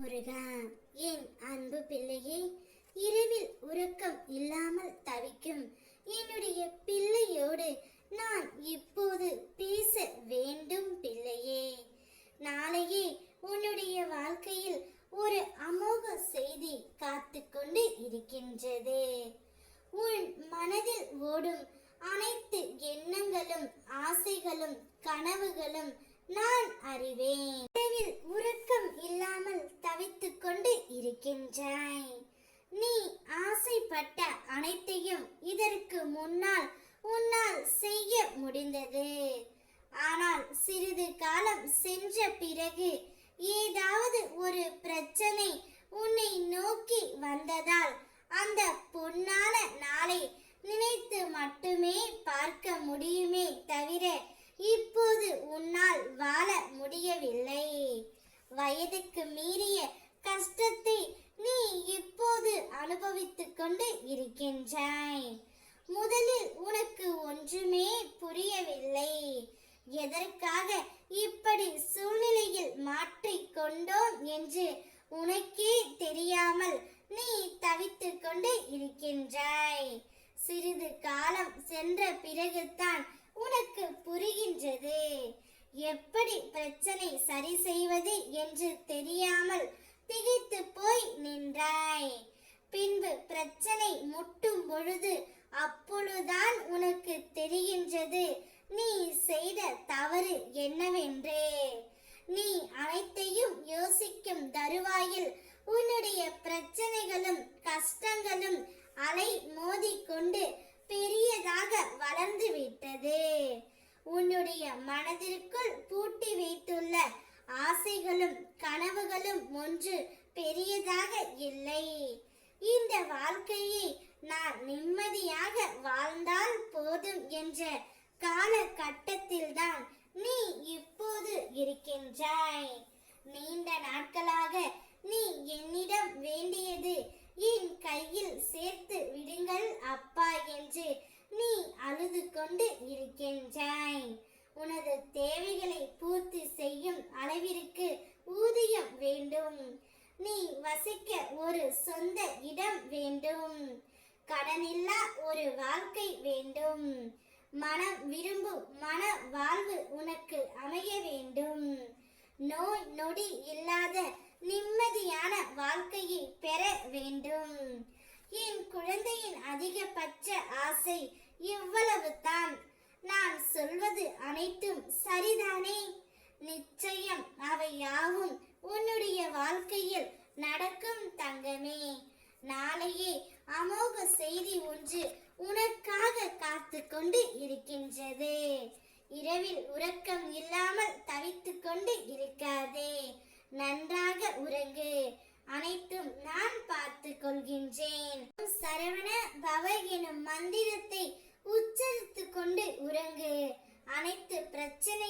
முருகா, என் அன்பு பிள்ளையே, இரவில் உறக்கம் இல்லாமல் தவிக்கும் என்னுடைய பிள்ளையோடு நான் இப்போது பேச வேண்டும் பிள்ளையே. நாளையே உன்னுடைய வாழ்க்கையில் ஒரு அமோக செய்தி காத்து கொண்டு இருக்கின்றது. உன் மனதில் ஓடும் அனைத்து எண்ணங்களும், ஆசைகளும், கனவுகளும் நான் அறிவேன். இரவில் உறக்கம் இல்லாமல் தவித்துக் கொண்டு இருக்கின்றாய். நீ ஆசைப்பட்ட அனைத்தையும் இதற்கு முன்னால் உன்னால் செய்ய முடிந்தது. ஆனால் சிறிது காலம் சென்ற பிறகு ஏதாவது ஒரு பிரச்சனை உன்னை நோக்கி வந்ததால் அந்த பொன்னான நாளை நினைத்து மட்டுமே பார்க்க முடியுமே தவிர இப்போது உன்னால் வாழ முடியவில்லை. வயதுக்கு மீறிய கஷ்டத்தை நீ இப்போது அனுபவித்துக் கொண்டு இருக்கின்றாய். முதலில் உனக்கு ஒன்றுமே புரியவில்லை. எதற்காக இப்படி சூழ்நிலையில் மாற்றிக் கொண்டோம் என்று உனக்கே தெரியாமல் நீ தவித்துக் கொண்டு இருக்கின்றாய். சிறிது காலம் சென்ற பிறகுதான் உனக்கு புரிகின்றது. எப்படி பிரச்சனை சரி செய்வது என்று தெரியாமல் திகைத்து போய் நின்றாய். பின்பு பிரச்சனை முட்டும் பொழுது அப்பொழுதுதான் உனக்கு தெரிகின்றது நீ செய்த தவறு என்னவென்றே. நீ அனைத்தையும் யோசிக்கும் தருவாயில் உன்னுடைய பிரச்சனைகளும் கஷ்டங்களும் அலை மோதிக்கொண்டு பெரியதாக வளர்ந்து விட்டது. உன்னுடைய மனதிற்குள் பூட்டி வைத்துள்ள ஆசைகளும் கனவுகளும் ஒன்று பெரியதாக இல்லை. இந்த வாழ்க்கையை நான் நிம்மதியாக வாழ்ந்தால் போதும் என்ற காலகட்டத்தில்தான் நீ இப்போது இருக்கின்றாய். நீண்ட நாட்களாக நீ என்னிடம் வேண்டியது என் கையில் சேர்த்து விடுங்கள் அப்பா என்று நீ அழுது கொண்டு இருக்கின்றாய். உனது தேவைகளை பூர்த்தி செய்யும் அளவிற்கு ஊதியம் வேண்டும். நீ வசிக்க ஒரு சொந்த இடம் வேண்டும். கடனில்லா ஒரு வாழ்க்கை வேண்டும். மனம் விரும்பும் மன வாழ்வு உனக்கு அமைய வேண்டும். நோய் நொடி இல்லாத நிம்மதியான வாழ்க்கையை பெற வேண்டும். என் குழந்தையின் அதிகபட்ச ஆசை இவ்வளவுதான். நான் சொல்வது அனைத்தும் சரிதானே? நிச்சயம் அவை யாவும் உன்னுடைய வாழ்க்கையில் நடக்கும் தங்கமே. நாளையே அமோக செய்தி ஒன்று உனக்காக காத்து கொண்டு இருக்கின்றது. இரவில் உறக்கம் இல்லாமல் தவித்துக் கொண்டு இருக்காதே. நன்றாக உறங்கு. அனைத்தும் நான் பார்த்து கொள்கின்றேன். சரவண பவ எனும் மந்திரத்தை உச்சரித்து கொண்டு உறங்கு. அனைத்து பிரச்சனை